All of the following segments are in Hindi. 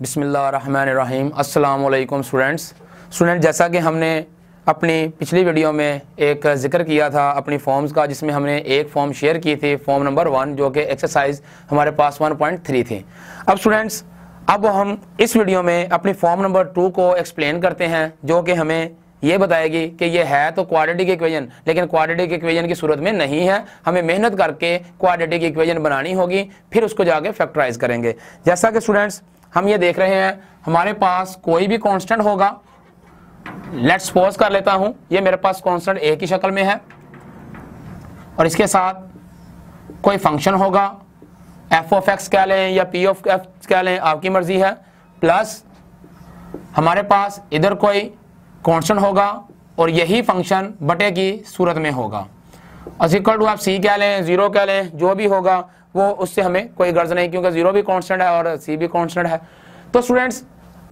बिस्मिल्लाहिर्रहमानिर्रहीम। अस्सलाम वालेकुम स्टूडेंट, जैसा कि हमने अपनी पिछली वीडियो में एक ज़िक्र किया था अपनी फॉर्म्स का, जिसमें हमने एक फॉर्म शेयर की थी, फॉर्म नंबर 1, जो कि एक्सरसाइज हमारे पास 1.3 थी। अब स्टूडेंट्स, अब हम इस वीडियो में अपनी फॉर्म नंबर 2 को एक्सप्लेन करते हैं, जो कि हमें ये बताएगी कि ये है तो क्वाड्रेटिक इक्वेशन, लेकिन क्वाड्रेटिक इक्वेशन की सूरत में नहीं है। हमें मेहनत करके क्वाड्रेटिक इक्वेशन बनानी होगी, फिर उसको जाके फैक्टराइज करेंगे। जैसा कि स्टूडेंट्स हम ये देख रहे हैं, हमारे पास कोई भी कांस्टेंट होगा। लेट्स सपोज कर लेता हूं ये मेरे पास कांस्टेंट ए की शक्ल में है और इसके साथ कोई फंक्शन होगा, एफ ऑफ एक्स कह लें या पी ऑफ एक्स कह लें, आपकी मर्जी है। प्लस हमारे पास इधर कोई कांस्टेंट होगा और यही फंक्शन बटे की सूरत में होगा। इक्वल टू आप सी कह लें, जीरो कह लें, जो भी होगा वो उससे हमें कोई गर्ज नहीं, क्योंकि जीरो भी कांस्टेंट है और सी भी कांस्टेंट है। तो स्टूडेंट्स,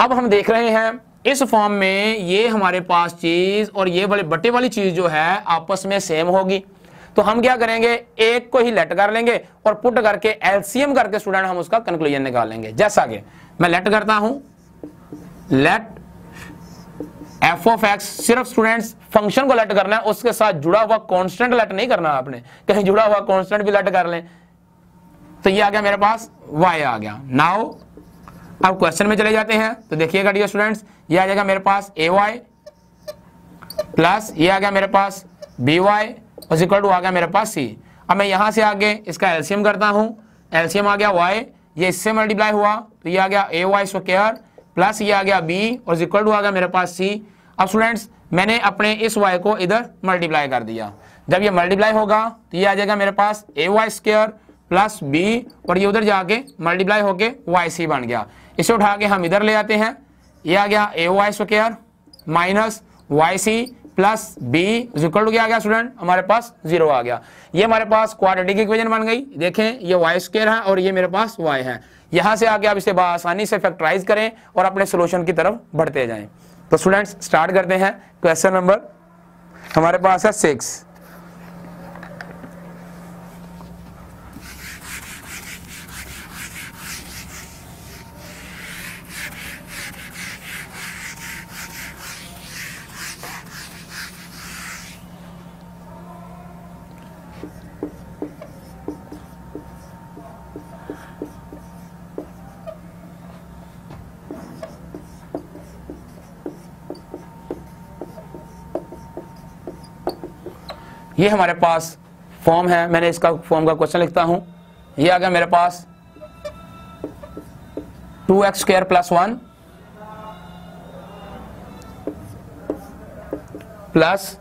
अब हम देख रहे हैं इस फॉर्म में ये हमारे पास चीज और ये वाले बटे वाली चीज जो है आपस में सेम होगी। तो हम क्या करेंगे, एक को ही लेट कर लेंगे और पुट करके एलसीएम करके स्टूडेंट हम उसका कंक्लूजन निकालेंगे। जैसा कि मैं लेट करता हूं, लेट एफ ऑफ एक्स, सिर्फ स्टूडेंट्स फंक्शन को लेट करना है, उसके साथ जुड़ा हुआ कांस्टेंट लेट नहीं करना आपने, कहीं जुड़ा हुआ कांस्टेंट भी लेट कर लें। तो ये आ गया मेरे पास y आ गया। नाउ अब क्वेश्चन में चले जाते हैं, तो देखिएगा डियर स्टूडेंट्स, ये आ जाएगा मेरे पास ay प्लस ये आ गया मेरे पास by और इक्वल टू आ गया मेरे पास c। अब मैं यहां से आगे इसका एलसीएम करता हूं, एलसीएम आ गया y, ये इससे मल्टीप्लाई हुआ तो ये आ गया ay स्क्वायर प्लस ये आ गया b और इक्वल टू आ गया मेरे पास c। अब स्टूडेंट्स मैंने अपने इस y को इधर मल्टीप्लाई कर दिया। जब ये मल्टीप्लाई होगा तो ये आ जाएगा मेरे पास ay स्क्वायर प्लस b और ये उधर जाके मल्टीप्लाई होके yc बन गया। इसे उठा के हम इधर ले आते हैं, ये आ गया ay square minus yc plus b equal to क्या आ गया स्टूडेंट, हमारे पास 0 आ गया। ये हमारे पास क्वाड्रेटिक इक्वेशन बन गई। देखें ये y स्क्वायर है और ये मेरे पास y है। यहां से आके आप इसे आसानी से फैक्टराइज करें और अपने सोल्यूशन की तरफ बढ़ते जाएं। तो स्टूडेंट्स स्टार्ट करते हैं। क्वेश्चन नंबर हमारे पास है 6। ये हमारे पास फॉर्म है, मैंने इसका फॉर्म का क्वेश्चन लिखता हूं। ये आ गया मेरे पास 2x स्क्वायर प्लस 1 प्लस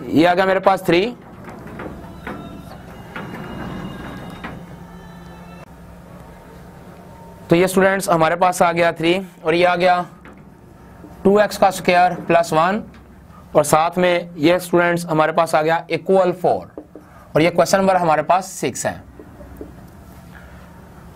ये आ गया मेरे पास 3 तो ये स्टूडेंट्स हमारे पास आ गया 3 और ये आ गया 2x का स्क्वायर प्लस 1 और साथ में ये स्टूडेंट्स हमारे पास आ गया इक्वल 4 और ये क्वेश्चन नंबर हमारे पास 6 है।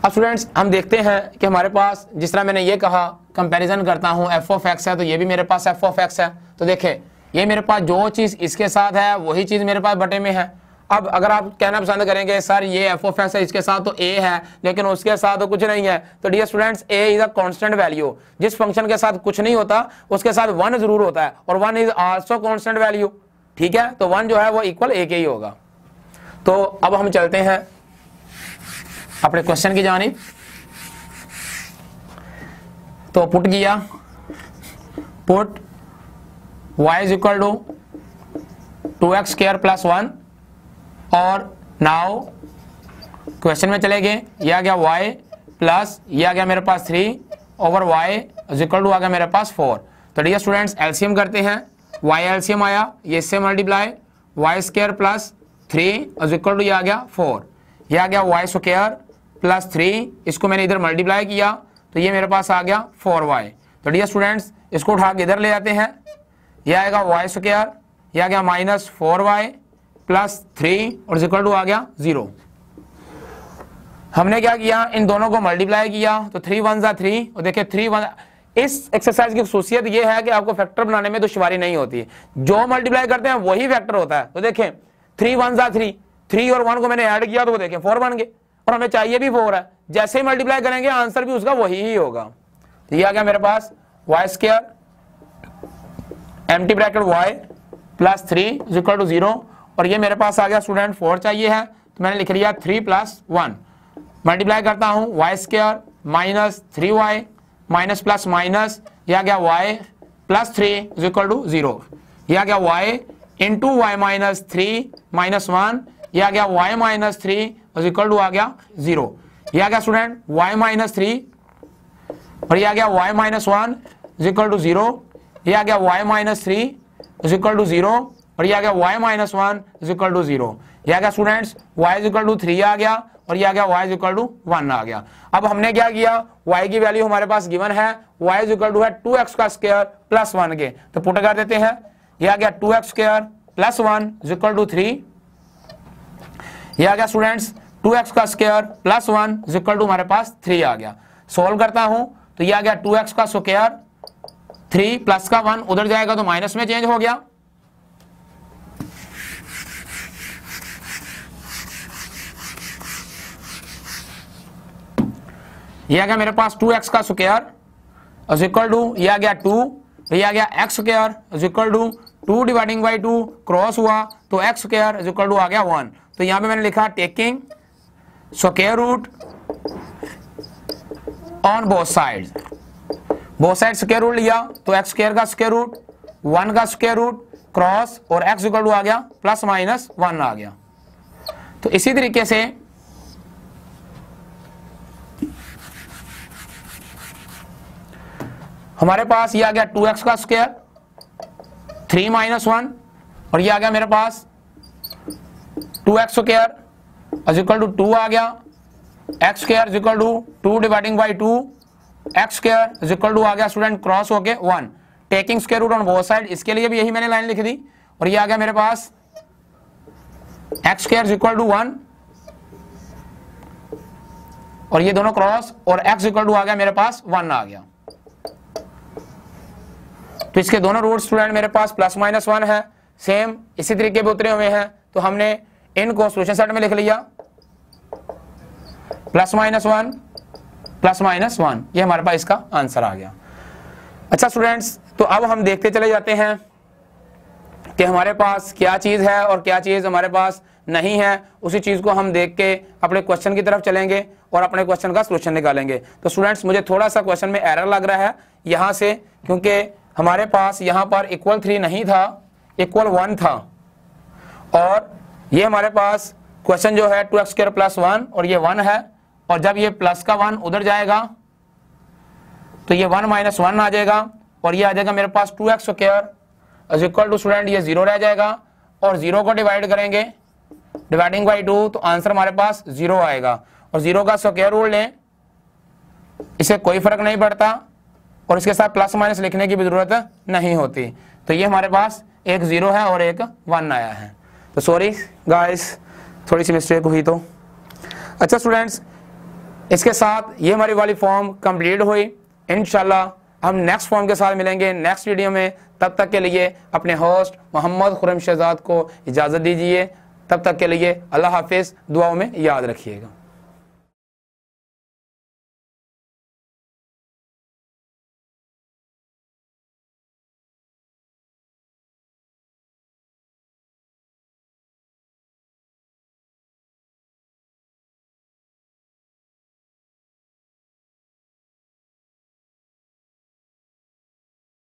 अब स्टूडेंट्स हम देखते हैं कि हमारे पास, जिस तरह मैंने ये कहा कंपैरिजन करता हूं, एफ ऑफ एक्स है तो ये भी मेरे पास एफ ऑफ एक्स है। तो देखें ये मेरे पास जो चीज इसके साथ है वही चीज मेरे पास बटे में है। अब अगर आप कहना पसंद करेंगे सर ये एफ ऑफ एक्स है, इसके साथ तो ए है लेकिन उसके साथ तो कुछ नहीं है, तो dear students A is a constant value. जिस फंक्शन के साथ कुछ नहीं होता उसके साथ 1 जरूर होता है और 1 इज आल्सो कांस्टेंट वैल्यू। ठीक है, तो 1 जो है वो इक्वल ए के ही होगा। तो अब हम चलते हैं अपने क्वेश्चन की जानिब। तो पुट किया, put y is equal to 2x square plus 1 और नाउ क्वेश्चन में चले गए, ये आ गया y प्लस ये आ गया मेरे पास 3 ओवर y इक्वल टू आ गया मेरे पास 4। तो डियर स्टूडेंट्स एलसीएम करते हैं, y एलसीएम आया, ये इससे multiply y square plus 3 equal to ये आ गया 4, ये आ गया y स्क्वायर प्लस 3, इसको मैंने इधर मल्टीप्लाई किया तो ये मेरे पास आ गया 4y। तो डियर स्टूडेंट्स इसको उठा के इधर ले आते हैं, ये आएगा y स्क्वायर, ये आ गया माइनस 4y प्लस 3 और इक्वल टू आ गया 0। हमने क्या किया, इन दोनों को मल्टीप्लाई किया तो 3 1 जा 3 और देखिए 3 1। इस एक्सरसाइज की खासियत ये है कि आपको फैक्टर बनाने में दुश्वारी नहीं होती है, जो मल्टीप्लाई करते हैं वही फैक्टर होता है। तो देखें 3 1 जा 3, 3 और 1 को मैंने ऐड किया तो वो देखें 4 बन गए और हमें चाहिए भी 4 है। जैसे ही मल्टीप्लाई करेंगे आंसर भी उसका वही ही होगा। तो ये आ गया मेरे पास Y square empty bracket Y plus 3 is equal to 0, और ये मेरे पास आ गया स्टूडेंट 4 चाहिए है, तो मैंने लिख लिया 3 प्लस 1, मल्टीप्लाई करता हूँ Y square minus 3y minus plus minus, यह आ गया y plus 3 is equal to 0, यह आ गया y into Y minus 3 minus 1, यह आ गया y minus 3 is equal to आ गया 0, यह आ गया स्टूडेंट y माइनस 3, और यह आ गया y minus 1 is equal to 0, यह आ गया y minus 3 is equal to 0, और यह आ गया y minus 1 is equal to 0, यह आ गया students y is equal to 3 आ गया, और यह आ गया y इज इक्वल टू 1 आ गया। अब हमने क्या किया, y की वैल्यू हमारे पास गिवन है, y इज इक्वल टू है 2x का स्क्वायर प्लस 1 के, तो पुट कर देते हैं, यह आ गया 2x square plus 1 is equal to 3, यह आ गया स्टूडेंट्स 2x का square plus 1 is equal to हमारे पास 3 आ गया। सोल्व करता हूं तो यह आ गया 2x का स्क्वायर 3 प्लस का 1 उधर जाएगा तो माइनस में चेंज हो गया, यह आ गया मेरे पास 2x का स्क्वायर इज इक्वल टू, यह आ गया 2, यह आ गया x square is equal to 2 dividing by 2 cross हुआ तो x square is equal to आ गया 1, तो यहां पे मैंने लिखा taking square root on both sides, both side square root लिया तो x स्क्वायर का स्क्वायर रूट 1 का स्क्वायर रूट क्रॉस और x इक्वल टू आ गया प्लस माइनस 1 आ गया। तो इसी तरीके से हमारे पास ये आ गया 2x का स्क्वायर 3 माइनस 1, और ये आ गया मेरे पास 2x square is equal to 2 आ गया, x square is equal to 2 dividing by 2, x square is equal to आ गया स्टूडेंट क्रॉस होके 1, taking square root on both side, इसके लिए भी यही मैंने लाइन लिख दी, और ये आ गया मेरे पास x square is equal to 1, और ये दोनों क्रॉस और x इक्वल टू आ गया मेरे पास 1 आ गया। तो इसके दोनों रूट स्टूडेंट मेरे पास प्लस माइनस 1 है, सेम इसी तरीके पे उतरे हुए हैं, तो हमने इनको सॉल्यूशन सेट में लिख लिया प्लस माइनस 1, ये हमारे पास इसका आंसर आ गया। अच्छा स्टूडेंट्स, तो अब हम देखते चले जाते हैं कि हमारे पास क्या चीज है और क्या चीज हमारे पास नहीं है, उसी चीज को हम देख के अपने क्वेश्चन की तरफ चलेंगे और अपने क्वेश्चन का सॉल्यूशन निकालेंगे। तो स्टूडेंट्स, मुझे थोड़ा सा क्वेश्चन में एरर लग रहा है यहाँ से, क्योंकि हमारे पास यहाँ पर इक्वल 3 नहीं था, इक्वल 1 था, और ये हमारे पास क्वेश्चन जो है 2x स्क्वायर प्लस 1 और ये 1 है, और जब ये प्लस का 1 उधर जाएगा तो ये 1 माइनस 1 आ जाएगा, और ये आ जाएगा मेरे पास 2x square is equal to student ये 0 रह जाएगा, और 0 को डिवाइड करेंगे डिवाइडिंग बाई 2 तो आंसर हमारे पास 0 आएगा, और 0 का स्क्वायर रूट लें, इससे कोई फर्क नहीं पड़ता, और इसके साथ प्लस माइनस लिखने की भी जरूरत नहीं होती। तो ये हमारे पास एक 0 है और एक 1 आया है, तो सॉरी गाइस, थोड़ी सी मिस्टेक हुई तो। अच्छा स्टूडेंट्स, इसके साथ ये हमारी वाली फॉर्म कंप्लीट हुई। इंशाल्लाह हम नेक्स्ट फॉर्म के साथ मिलेंगे नेक्स्ट वीडियो में। तब तक के लिए अपने होस्ट मोहम्मद खुर्रम शहजाद को इजाज़त दीजिए। तब तक के लिए अल्लाह हाफिज़, दुआओं में याद रखिएगा।